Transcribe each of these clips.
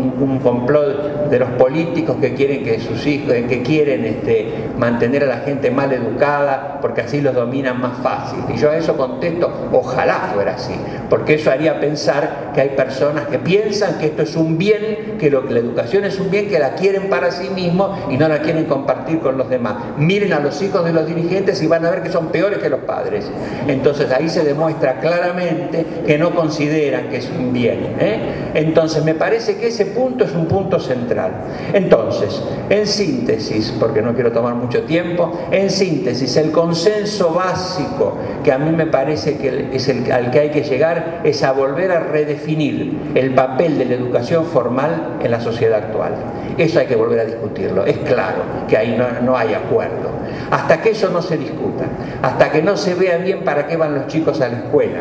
un complot de los políticos que quieren que sus hijos, que quieren mantener a la gente mal educada porque así los dominan más fácil. Y yo a eso contesto, ojalá fuera así, porque eso haría pensar que hay personas que piensan que esto es un bien, que la educación es un bien, que la quieren para sí mismos y no la quieren compartir con los demás. Miren a los hijos de los dirigentes y van a ver que son peores que los padres. Entonces ahí se demuestra claramente que no consideran que es un bien, Entonces me parece que ese punto es un punto central. Entonces, en síntesis, porque no quiero tomar mucho tiempo, en síntesis, el consenso básico que a mí me parece que es al que hay que llegar es a volver a redefinir el papel de la educación formal en la sociedad actual. Eso hay que volver a discutirlo. Es claro que ahí no hay acuerdo. Hasta que eso no se discuta, hasta que no se vea bien para qué van los chicos a la escuela,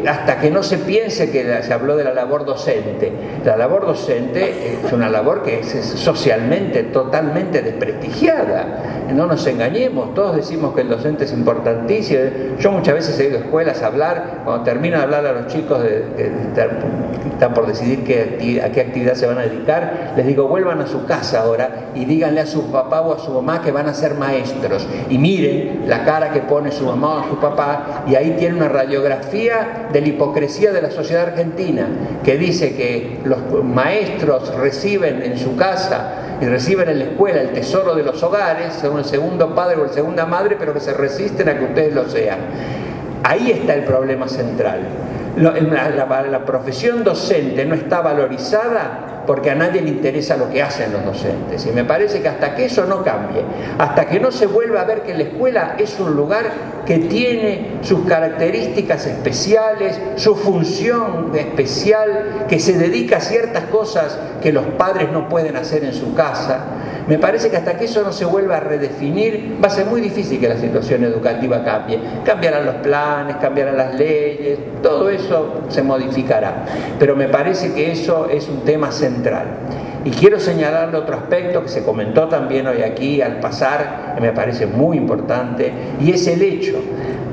hasta que no se piense que se habló de la labor docente. La labor docente es una labor que es socialmente totalmente desprestigiada. No nos engañemos, todos decimos que el docente es importantísimo. Yo muchas veces he ido a escuelas a hablar, cuando termino de hablar a los chicos que están por decidir a qué actividad se van a dedicar, les digo, vuelvan a su casa ahora y díganle a su papá o a su mamá que van a ser maestros. Y miren la cara que pone su mamá o su papá, y ahí tiene una radiografía de la hipocresía de la sociedad argentina, que dice que los maestros reciben en su casa y reciben en la escuela el tesoro de los hogares, son el segundo padre o la segunda madre, pero que se resisten a que ustedes lo sean. Ahí está el problema central. La profesión docente no está valorizada porque a nadie le interesa lo que hacen los docentes. Y me parece que hasta que eso no cambie, hasta que no se vuelva a ver que la escuela es un lugar que tiene sus características especiales, su función especial, que se dedica a ciertas cosas que los padres no pueden hacer en su casa, me parece que hasta que eso no se vuelva a redefinir, va a ser muy difícil que la situación educativa cambie. Cambiarán los planes, cambiarán las leyes, todo eso se modificará. Pero me parece que eso es un tema central. Y quiero señalarle otro aspecto que se comentó también hoy aquí al pasar, que me parece muy importante, y es el hecho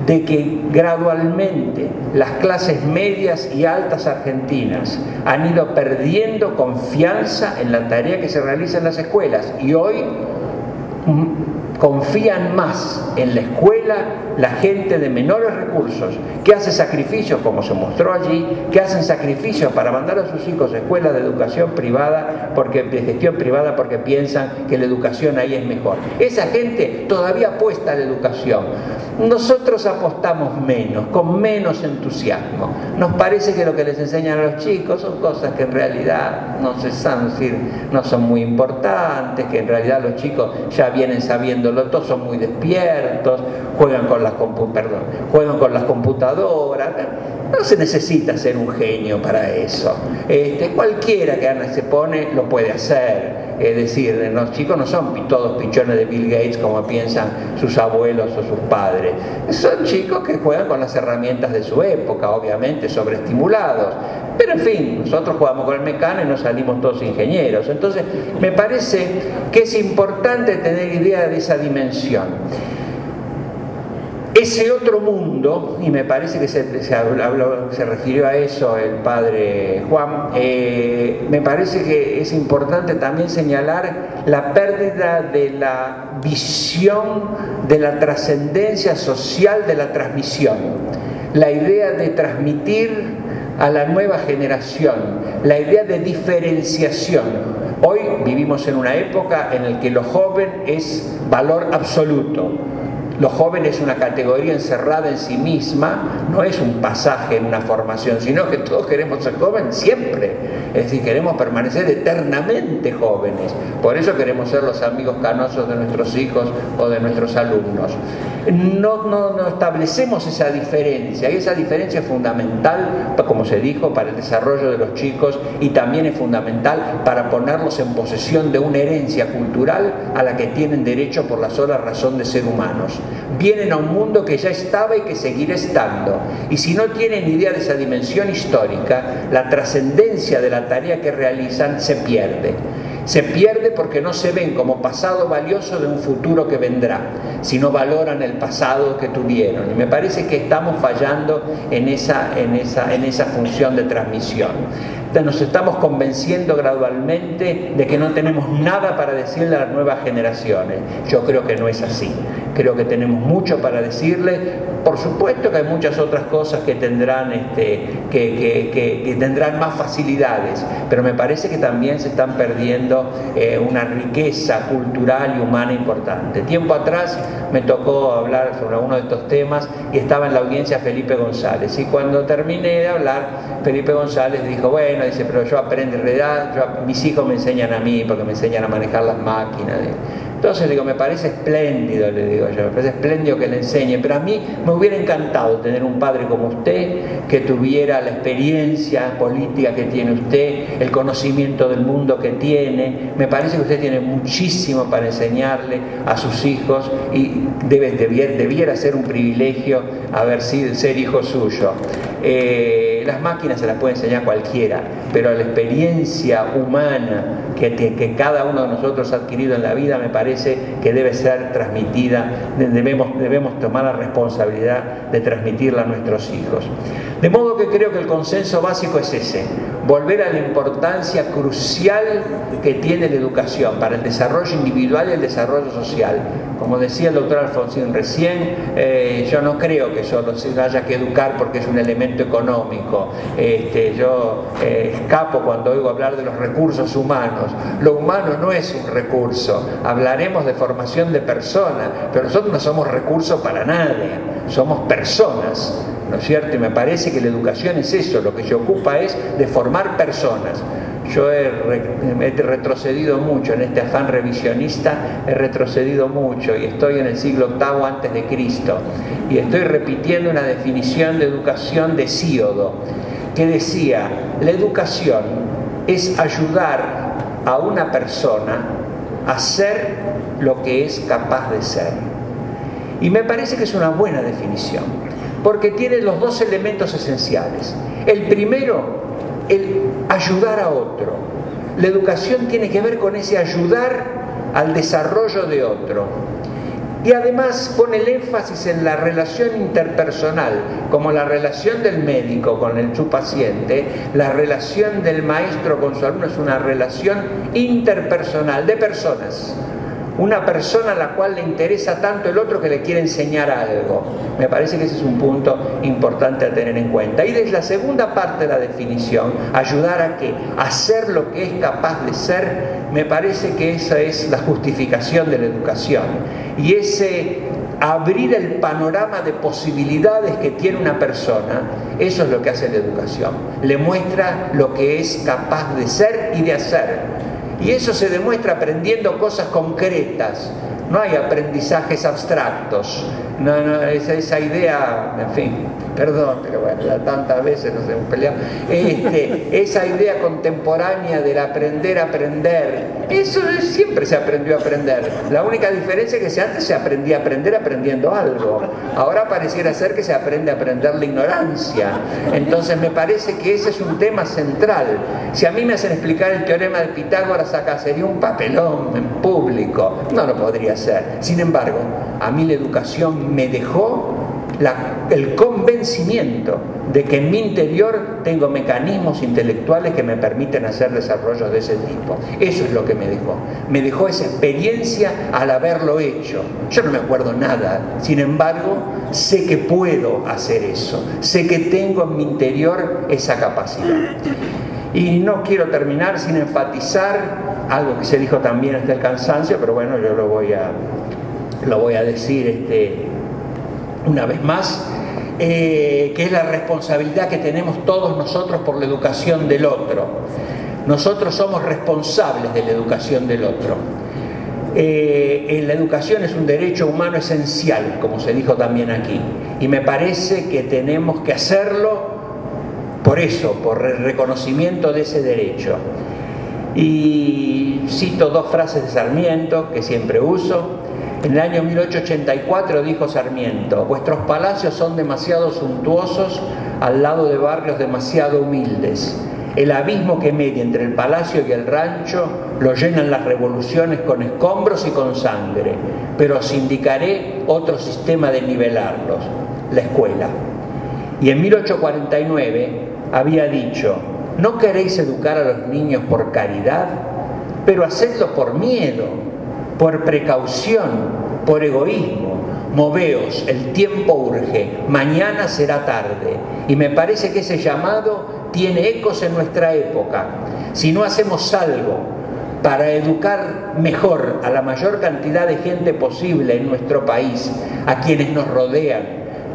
de que gradualmente las clases medias y altas argentinas han ido perdiendo confianza en la tarea que se realiza en las escuelas y hoy confían más en la escuela la gente de menores recursos, que hace sacrificios, como se mostró allí, que hacen sacrificios para mandar a sus hijos a escuelas de educación privada, de gestión privada, porque piensan que la educación ahí es mejor. Esa gente todavía apuesta a la educación. Nosotros apostamos menos, con menos entusiasmo. Nos parece que lo que les enseñan a los chicos son cosas que en realidad no son muy importantes, que en realidad los chicos ya vienen sabiéndolo, todos son muy despiertos, juegan con las computadoras. No se necesita ser un genio para eso. Cualquiera que se pone lo puede hacer. Es decir, los chicos no son todos pichones de Bill Gates como piensan sus abuelos o sus padres. Son chicos que juegan con las herramientas de su época, obviamente sobreestimulados. Pero en fin, nosotros jugamos con el Mecano y nos salimos todos ingenieros. Entonces, me parece que es importante tener idea de esa dimensión. Ese otro mundo, y me parece que se refirió a eso el padre Juan, me parece que es importante también señalar la pérdida de la visión de la trascendencia social de la transmisión, la idea de transmitir a la nueva generación, la idea de diferenciación. Hoy vivimos en una época en la que lo joven es valor absoluto. Lo joven es una categoría encerrada en sí misma, no es un pasaje en una formación, sino que todos queremos ser jóvenes siempre. Es decir, queremos permanecer eternamente jóvenes. Por eso queremos ser los amigos canosos de nuestros hijos o de nuestros alumnos. No establecemos esa diferencia, y esa diferencia es fundamental, como se dijo, para el desarrollo de los chicos, y también es fundamental para ponerlos en posesión de una herencia cultural a la que tienen derecho por la sola razón de ser humanos. Vienen a un mundo que ya estaba y que seguirá estando, y si no tienen idea de esa dimensión histórica, la trascendencia de la tarea que realizan se pierde. Se pierde porque no se ven como pasado valioso de un futuro que vendrá, sino valoran el pasado que tuvieron. Y me parece que estamos fallando en esa función de transmisión. nos estamos convenciendo gradualmente de que no tenemos nada para decirle a las nuevas generaciones. Yo creo que no es así. Creo que tenemos mucho para decirle. Por supuesto que hay muchas otras cosas que tendrán, que tendrán más facilidades, pero me parece que también se están perdiendo una riqueza cultural y humana importante. Tiempo atrás me tocó hablar sobre uno de estos temas y estaba en la audiencia Felipe González, y cuando terminé de hablar, Felipe González dijo, bueno, dice, pero yo aprendo en realidad, mis hijos me enseñan a mí porque me enseñan a manejar las máquinas. Entonces digo, me parece espléndido, le digo yo, me parece espléndido que le enseñe, pero a mí me hubiera encantado tener un padre como usted, que tuviera la experiencia política que tiene usted, el conocimiento del mundo que tiene. Me parece que usted tiene muchísimo para enseñarle a sus hijos y debiera ser un privilegio haber sido, ser hijo suyo. Las máquinas se las puede enseñar cualquiera, pero la experiencia humana que cada uno de nosotros ha adquirido en la vida me parece que debe ser transmitida, debemos tomar la responsabilidad de transmitirla a nuestros hijos. De modo que creo que el consenso básico es ese, volver a la importancia crucial que tiene la educación para el desarrollo individual y el desarrollo social. Como decía el doctor Alfonsín recién, yo no creo que solo se haya que educar porque es un elemento económico. Yo escapo cuando oigo hablar de los recursos humanos. Lo humano no es un recurso. Hablaremos de formación de personas, pero nosotros no somos recursos para nadie, somos personas, ¿no es cierto? Y me parece que la educación es eso, lo que se ocupa es de formar personas. Yo he retrocedido mucho en este afán revisionista, he retrocedido mucho y estoy en el siglo VIII antes de Cristo y estoy repitiendo una definición de educación de Hesíodo que decía: la educación es ayudar a una persona a ser lo que es capaz de ser. Y me parece que es una buena definición, porque tiene los dos elementos esenciales. El primero, el ayudar a otro. La educación tiene que ver con ese ayudar al desarrollo de otro. Y además pone el énfasis en la relación interpersonal, como la relación del médico con su paciente, la relación del maestro con su alumno es una relación interpersonal de personas. Una persona a la cual le interesa tanto el otro que le quiere enseñar algo. Me parece que ese es un punto importante a tener en cuenta. Y desde la segunda parte de la definición, ayudar a qué, a ser lo que es capaz de ser, me parece que esa es la justificación de la educación. Y ese abrir el panorama de posibilidades que tiene una persona, eso es lo que hace la educación. Le muestra lo que es capaz de ser y de hacer. Y eso se demuestra aprendiendo cosas concretas. No hay aprendizajes abstractos. Esa idea, en fin, perdón, pero bueno, tantas veces nos hemos peleado. Esa idea contemporánea del aprender a aprender, eso siempre se aprendió a aprender. La única diferencia es que antes se aprendía a aprender aprendiendo algo. Ahora pareciera ser que se aprende a aprender la ignorancia. Entonces me parece que ese es un tema central. Si a mí me hacen explicar el teorema de Pitágoras acá, sería un papelón en público. No lo podría hacer. Sin embargo, a mí la educación me dejó el convencimiento de que en mi interior tengo mecanismos intelectuales que me permiten hacer desarrollos de ese tipo. Eso es lo que me dejó. Me dejó esa experiencia al haberlo hecho. Yo no me acuerdo nada, sin embargo, sé que puedo hacer eso. Sé que tengo en mi interior esa capacidad. Y no quiero terminar sin enfatizar algo que se dijo también hasta el cansancio, pero bueno, yo lo voy a decir una vez más, que es la responsabilidad que tenemos todos nosotros por la educación del otro. Nosotros somos responsables de la educación del otro. La educación es un derecho humano esencial, como se dijo también aquí, y me parece que tenemos que hacerlo por eso, por el reconocimiento de ese derecho. Y cito dos frases de Sarmiento que siempre uso. En el año 1884 dijo Sarmiento: vuestros palacios son demasiado suntuosos al lado de barrios demasiado humildes. El abismo que media entre el palacio y el rancho lo llenan las revoluciones con escombros y con sangre, pero os indicaré otro sistema de nivelarlos: la escuela. Y en 1849 había dicho: no queréis educar a los niños por caridad, pero hacedlo por miedo, por precaución, por egoísmo. Moveos, el tiempo urge, mañana será tarde. Y me parece que ese llamado tiene ecos en nuestra época. Si no hacemos algo para educar mejor a la mayor cantidad de gente posible en nuestro país, a quienes nos rodean,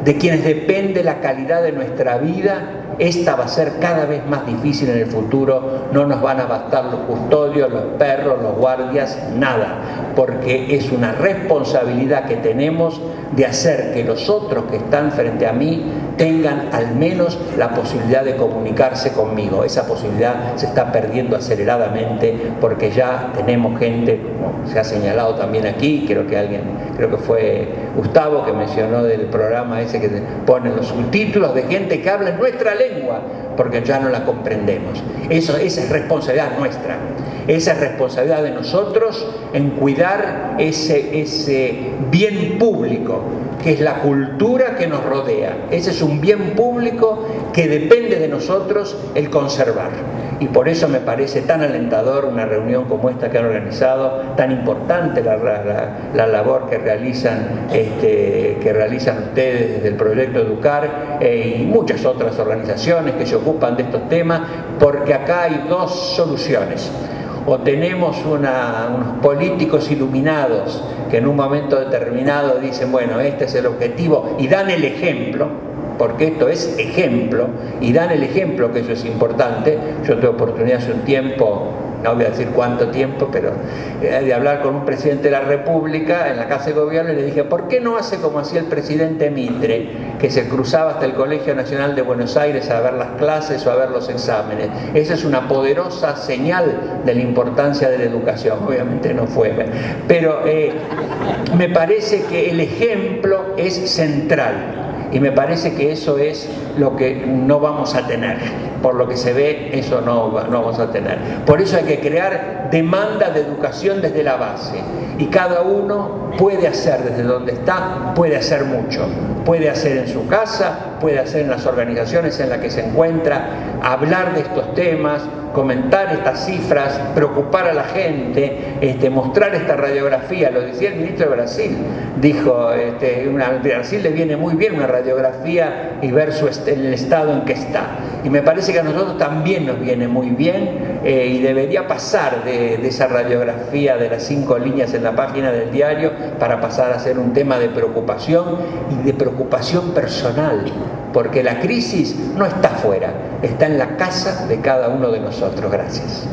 de quienes depende la calidad de nuestra vida, esta va a ser cada vez más difícil en el futuro. No nos van a bastar los custodios, los perros, los guardias, nada, porque es una responsabilidad que tenemos de hacer que los otros que están frente a mí tengan al menos la posibilidad de comunicarse conmigo. Esa posibilidad se está perdiendo aceleradamente porque ya tenemos gente, como se ha señalado también aquí, creo que fue Gustavo que mencionó del programa ese que pone los subtítulos, de gente que habla en nuestra lengua porque ya no la comprendemos. Esa es responsabilidad nuestra, esa es responsabilidad de nosotros en cuidar ese bien público que es la cultura que nos rodea. Ese es un bien público que depende de nosotros el conservar. Y por eso me parece tan alentador una reunión como esta que han organizado, tan importante la labor que realizan ustedes desde el proyecto Educar y muchas otras organizaciones que se ocupan de estos temas, porque acá hay dos soluciones. O tenemos unos políticos iluminados que en un momento determinado dicen, bueno, este es el objetivo, y dan el ejemplo, porque esto es ejemplo, y dan el ejemplo, que eso es importante. Yo tuve oportunidad hace un tiempo, no voy a decir cuánto tiempo, pero de hablar con un presidente de la República en la Casa de Gobierno, y le dije, ¿por qué no hace como hacía el presidente Mitre, que se cruzaba hasta el Colegio Nacional de Buenos Aires a ver las clases o a ver los exámenes? Esa es una poderosa señal de la importancia de la educación. Obviamente no fue, pero me parece que el ejemplo es central. Y me parece que eso es lo que no vamos a tener. Por lo que se ve, eso no vamos a tener. Por eso hay que crear demanda de educación desde la base. Y cada uno puede hacer desde donde está, puede hacer mucho. Puede hacer en su casa, puede hacer en las organizaciones en las que se encuentra, hablar de estos temas, comentar estas cifras, preocupar a la gente, mostrar esta radiografía. Lo decía el ministro de Brasil, dijo, a Brasil le viene muy bien una radiografía y ver el estado en que está. Y me parece que a nosotros también nos viene muy bien, y debería pasar de esa radiografía de las 5 líneas en la página del diario para pasar a ser un tema de preocupación y de preocupación personal, porque la crisis no está afuera, está en la casa de cada uno de nosotros. Gracias.